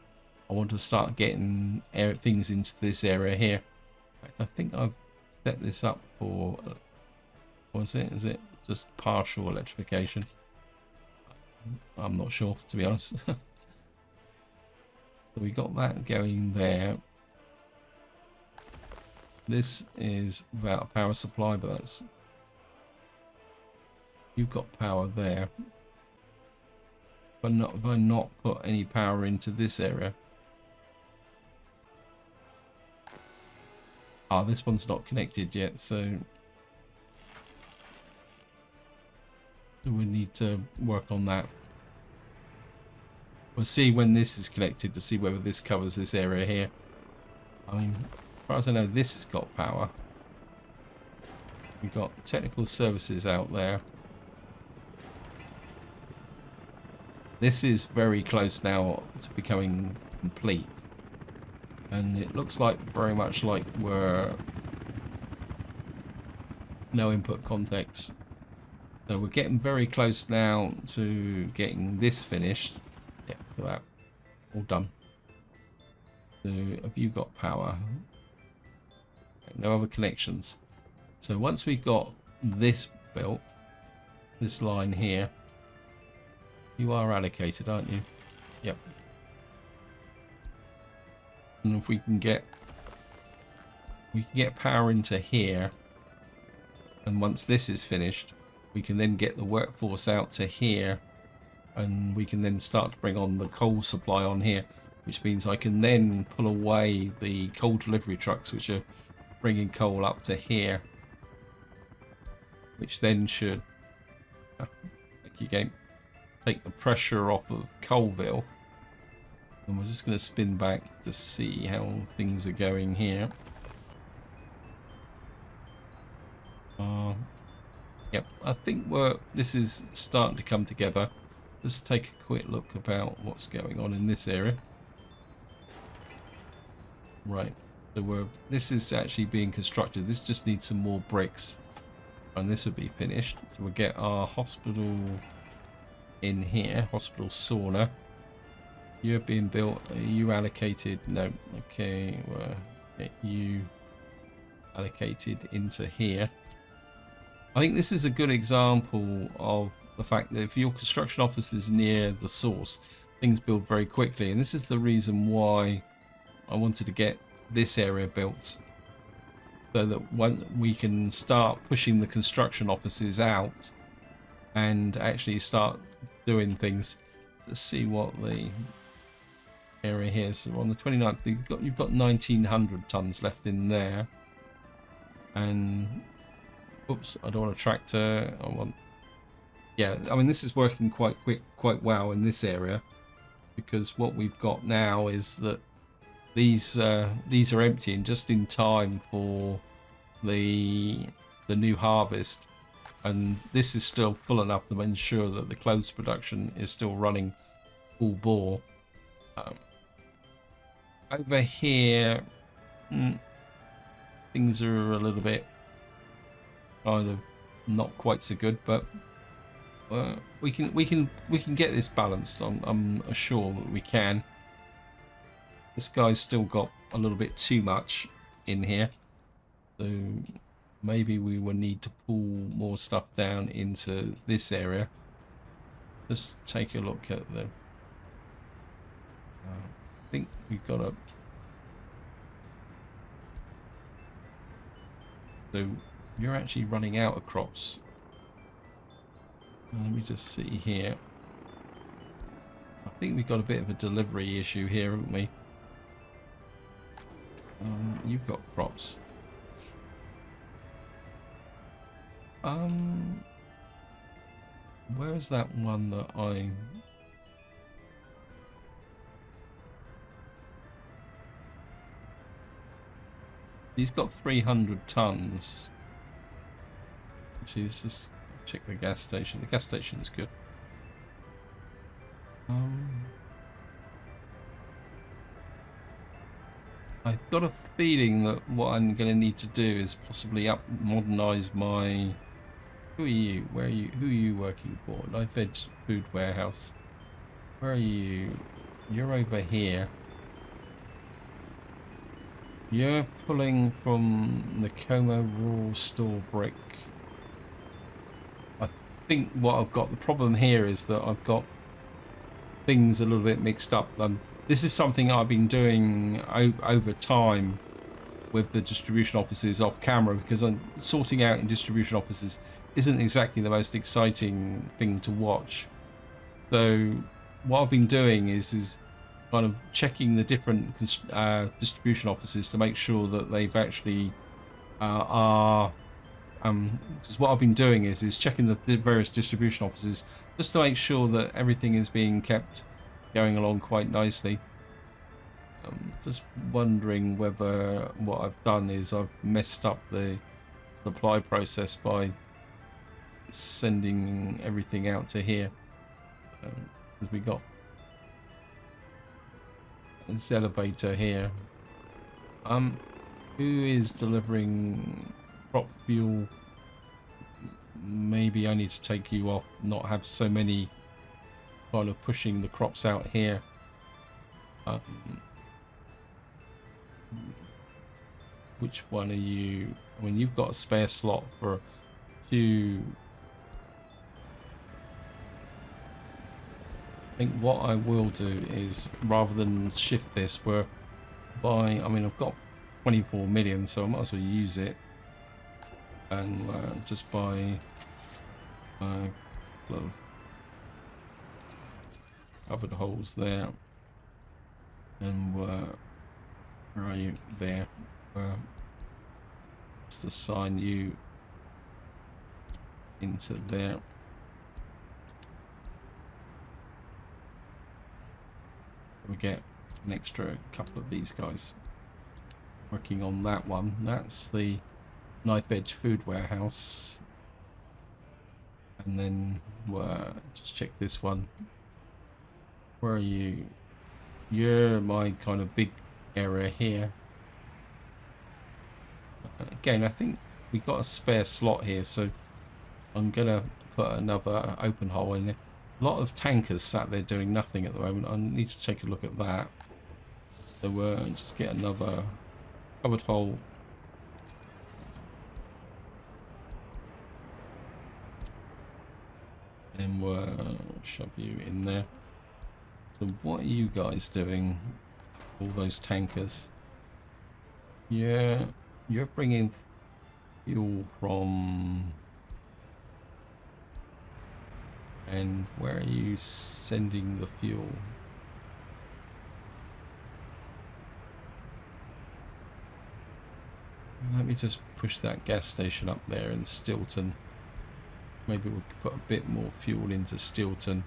[SPEAKER 2] I want to start getting things into this area here. In fact, I think I've set this up for, what is it? Is it just partial electrification? I'm not sure, to be honest. So we got that going there. This is without a power supply, but that's... You've got power there. But not if I not put any power into this area. Ah, this one's not connected yet, so we need to work on that. We'll see when this is connected to see whether this covers this area here. I mean, as far as I know, this has got power. We've got technical services out there. This is very close now to becoming complete. And it looks like very much like we're no input context. So we're getting very close now to getting this finished. Yeah, look at that. All done. So have you got power? No other connections. So once we've got this built, this line here, you are allocated, aren't you? Yep. And if we can get power into here, and once this is finished, we can then get the workforce out to here, and we can then start to bring on the coal supply on here, which means I can then pull away the coal delivery trucks which are bringing coal up to here, which then should thank you, game, take the pressure off of Coalville. And we're just going to spin back to see how things are going here. Yep, I think this is starting to come together. Let's take a quick look about what's going on in this area. Right, so this is actually being constructed. This just needs some more bricks, and this will be finished. So we'll get our hospital in here, hospital sauna. You're being built. Are you allocated? No. Okay, we'll get you allocated into here. I think this is a good example of the fact that if your construction office is near the source, things build very quickly, and this is the reason why I wanted to get this area built, so that we can start pushing the construction offices out and actually start doing things. Let's see what the area here. So on the 29th, you've got 1900 tons left in there, and oops, I don't want a tractor. I want, yeah, I mean, this is working quite well in this area, because what we've got now is that these are emptying just in time for the new harvest, and this is still full enough to ensure that the clothes production is still running full bore. Over here, things are a little bit kind of not quite so good, but we can get this balanced. I'm sure that we can. This guy's still got a little bit too much in here. So maybe we will need to pull more stuff down into this area. Just take a look at the... I think we've got a... So you're actually running out of crops. Let me just see here. I think we've got a bit of a delivery issue here, haven't we? You've got crops. Where is that one that I... He's got 300 tons. Actually, let's just check the gas station. The gas station's good. I've got a feeling that what I'm going to need to do is possibly modernize my... Who are you? Where are you? Who are you working for? Life Veg Food Warehouse. Where are you? You're over here. You're pulling from the Raw Store Brick. I think what I've got, the problem here is that I've got things a little bit mixed up. This is something I've been doing over time with the distribution offices off camera, because I'm sorting out in distribution offices isn't exactly the most exciting thing to watch. So what I've been doing is kind of checking the different distribution offices to make sure that they've actually because what I've been doing is checking the various distribution offices just to make sure that everything is being kept going along quite nicely. Just wondering whether what I've done is I've messed up the supply process by sending everything out to here, because we got this elevator here. Who is delivering crop fuel? Maybe I need to take you off, not have so many kind of pushing the crops out here. Which one are you? I mean, you've got a spare slot for 2. I think what I will do is, rather than shift this, I mean, I've got 24 million, so I might as well use it and just buy covered holes there. And where are you? There. Just assign you into there. We get an extra couple of these guys working on that one. That's the Knife Edge Food Warehouse. And then just check this one. Where are you? You're my kind of big area here. Again, I think we've got a spare slot here, so I'm gonna put another open hole in there. A lot of tankers sat there doing nothing at the moment. I need to take a look at that. So just get another covered hole. And we'll shove you in there. So what are you guys doing? All those tankers. Yeah, you're bringing fuel from... And where are you sending the fuel? Let me just push that gas station up there in Stilton. Maybe we could put a bit more fuel into Stilton.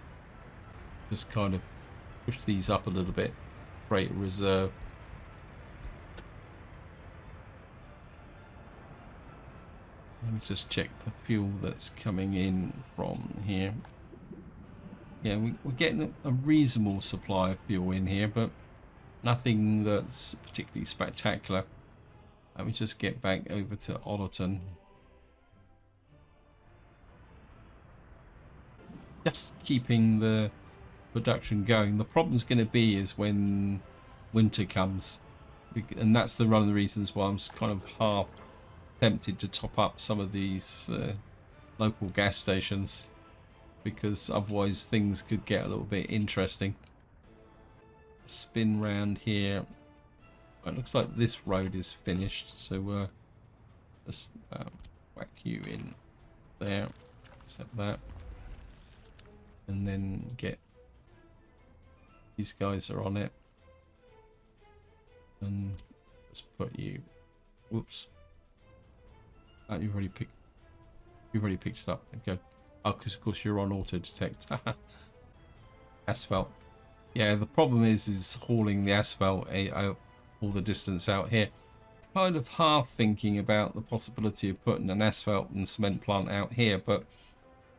[SPEAKER 2] Just kind of push these up a little bit. Create a reserve. Let me just check the fuel that's coming in from here. Yeah, we're getting a reasonable supply of fuel in here, but nothing that's particularly spectacular. Let me just get back over to Ollerton. Just keeping the production going. The problem's going to be is when winter comes, and that's one of the reasons why I'm kind of half tempted to top up some of these local gas stations, because otherwise things could get a little bit interesting. Spin round here. It looks like this road is finished, so just whack you in there, except that, and then get these guys are on it, and let's put you. Whoops! You've already picked it up. Okay. Oh, because of course you're on auto detect. Asphalt. Yeah, the problem is hauling the asphalt all the distance out here. Kind of half thinking about the possibility of putting an asphalt and cement plant out here, but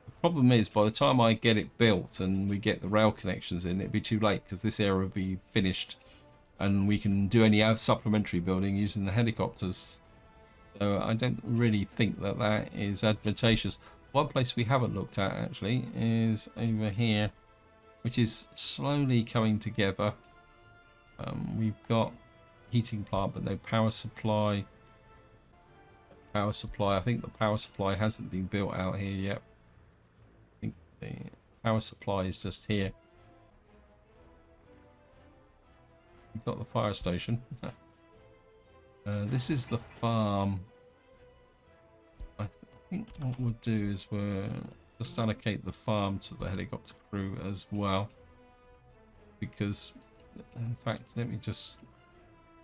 [SPEAKER 2] the problem is by the time I get it built and we get the rail connections in, it'd be too late, because this area will be finished and we can do any supplementary building using the helicopters. So I don't really think that that is advantageous. One place we haven't looked at actually is over here, which is slowly coming together. We've got heating plant but no power supply. I think the power supply hasn't been built out here yet. I think the power supply is just here. We've got the fire station. This is the farm. I think what we'll do is we'll just allocate the farm to the helicopter crew as well, because in fact, let me just,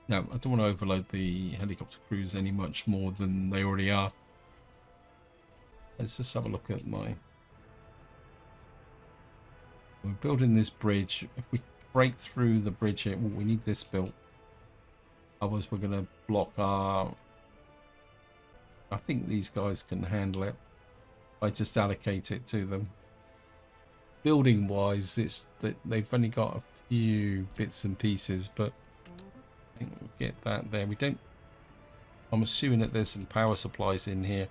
[SPEAKER 2] no, I don't want to overload the helicopter crews any much more than they already are. Let's just have a look at we're building this bridge. If we break through the bridge here, well, we need this built. Otherwise we're going to block our, I think these guys can handle it. I just allocate it to them. Building wise, it's that they've only got a few bits and pieces, but I think we'll get that there. We don't, I'm assuming that there's some power supplies in here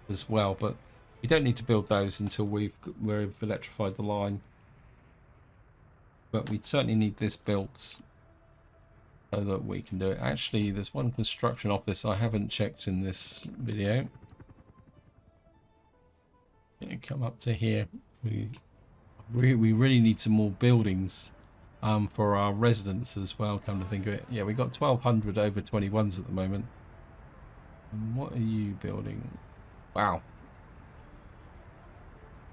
[SPEAKER 2] as well, but we don't need to build those until we've electrified the line. But we certainly need this built so that we can do it. Actually, there's one construction office I haven't checked in this video. Come up to here. We really need some more buildings for our residents as well, come to think of it. Yeah, we got 1,200 over 21s at the moment. And what are you building? Wow.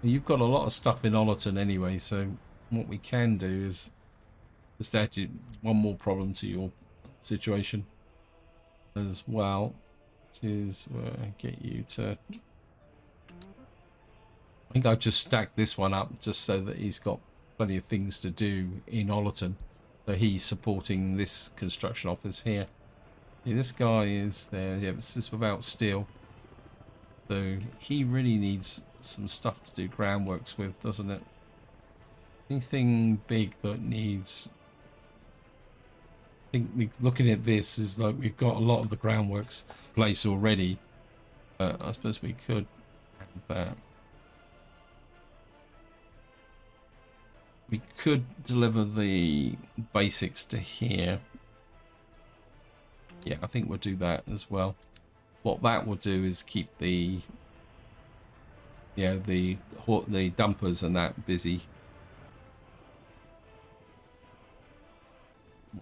[SPEAKER 2] You've got a lot of stuff in Ollerton anyway, so what we can do is just add one more problem to your situation as well, which is get you to, I think I've just stacked this one up just so that he's got plenty of things to do in Ollerton. So he's supporting this construction office here. Yeah, this guy is there. Yeah, this is without steel. So he really needs some stuff to do groundworks with, doesn't it? Anything big that needs... I think looking at this is like we've got a lot of the groundworks in place already. But I suppose we could add that. We could deliver the basics to here. Yeah, I think we'll do that as well. What that will do is keep the dumpers and that busy.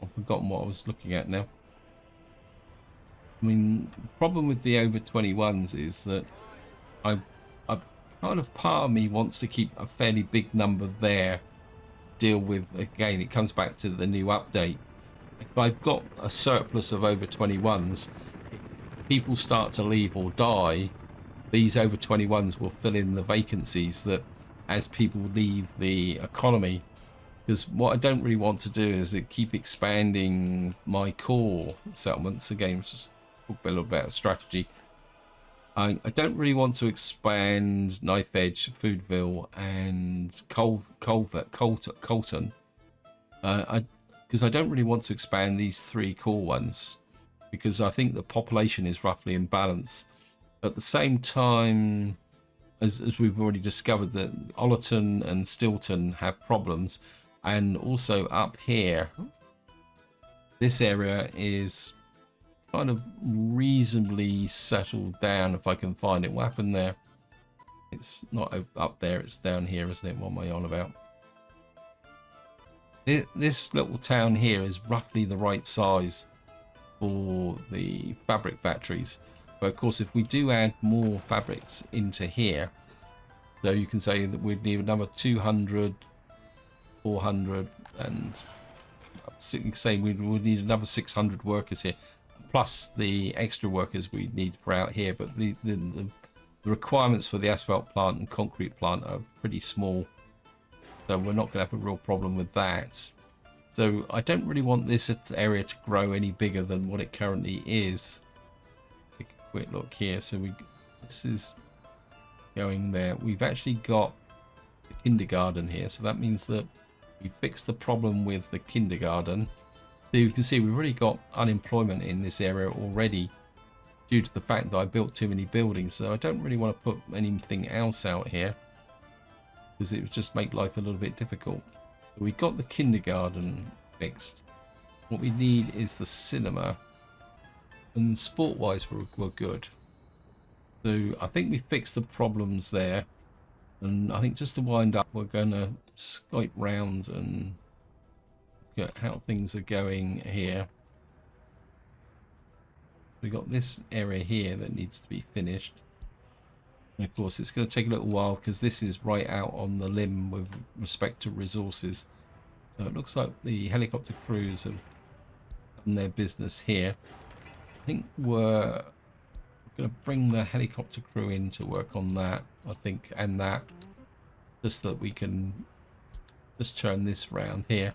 [SPEAKER 2] I've forgotten what I was looking at now. I mean, the problem with the over 21s is that I kind of, part of me wants to keep a fairly big number there to deal with. Again, it comes back to the new update. If I've got a surplus of over 21s, if people start to leave or die, these over 21s will fill in the vacancies that as people leave the economy. Because what I don't really want to do is keep expanding my core settlements. Again, just talk a little bit about strategy. I don't really want to expand Knife Edge, Foodville, and Colton. Because I don't really want to expand these three core ones, because I think the population is roughly in balance. At the same time, as we've already discovered, that Ollerton and Stilton have problems. And also up here, this area is kind of reasonably settled down if I can find it. What happened there? It's not up there, it's down here, isn't it? What am I on about? This little town here is roughly the right size for the fabric factories. But of course, if we do add more fabrics into here, so you can say that we'd need another 200, 400, and say we would need another 600 workers here, plus the extra workers we need for out here. But the requirements for the asphalt plant and concrete plant are pretty small, so we're not going to have a real problem with that. So I don't really want this area to grow any bigger than what it currently is. Take a quick look here. So this is going there. We've actually got the kindergarten here, so that means that we fixed the problem with the kindergarten. So you can see we've already got unemployment in this area already due to the fact that I built too many buildings. So I don't really want to put anything else out here, because it would just make life a little bit difficult. So we got the kindergarten fixed. What we need is the cinema, and sport wise we're good. So I think we fixed the problems there, and I think just to wind up, we're gonna Skype round and look at how things are going here. We got this area here that needs to be finished. And of course, it's going to take a little while because this is right out on the limb with respect to resources. So it looks like the helicopter crews have done their business here. I think we're going to bring the helicopter crew in to work on that, I think, and that, just so that we can just turn this round here.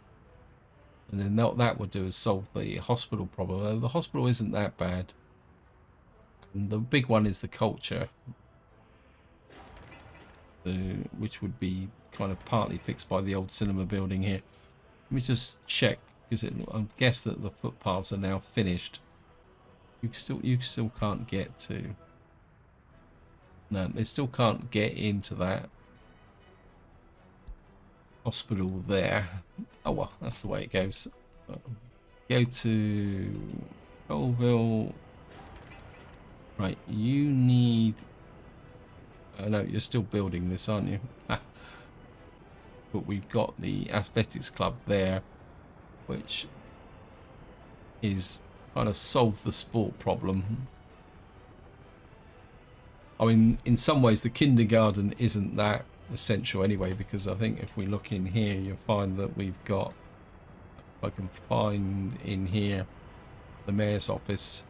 [SPEAKER 2] And then what that would do is solve the hospital problem. The hospital isn't that bad. And the big one is the culture, which would be kind of partly fixed by the old cinema building here. Let me just check, because I guess that the footpaths are now finished. You still can't get to. No, they still can't get into that hospital there. Oh well, that's the way it goes. Go to Coalville. Right, you need. No, you're still building this, aren't you? But we've got the Athletics Club there, which is kind of solve the sport problem. I mean, in some ways, the kindergarten isn't that essential anyway, because I think if we look in here, you'll find that we've got, if I can find in here, the mayor's office.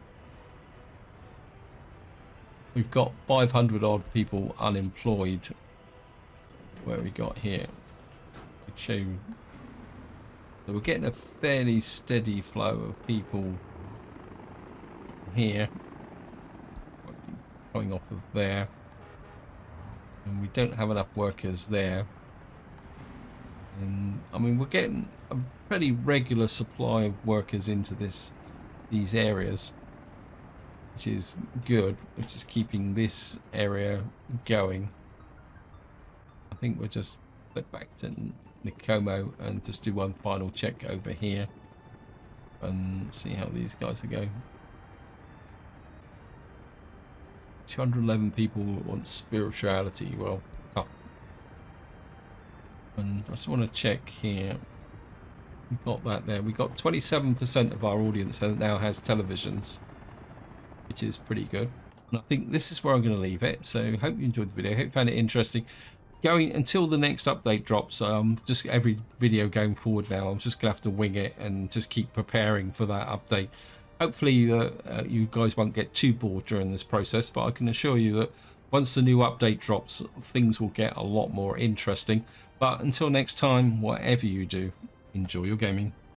[SPEAKER 2] We've got 500 odd people unemployed. Where we got here, I'll show you. So we're getting a fairly steady flow of people here, coming off of there, and we don't have enough workers there. And I mean, we're getting a pretty regular supply of workers into these areas, which is good, which is keeping this area going. I think we'll just flip back to Nicomo and just do one final check over here and see how these guys are going. 211 people want spirituality. Well, tough. And I just want to check here. We've got that there. We've got 27% of our audience now has televisions, which is pretty good. And I think this is where I'm going to leave it. So hope you enjoyed the video. Hope you found it interesting. Going until the next update drops, just every video going forward now, I'm just gonna have to wing it and just keep preparing for that update. Hopefully you guys won't get too bored during this process, but I can assure you that once the new update drops, things will get a lot more interesting. But until next time, whatever you do, enjoy your gaming.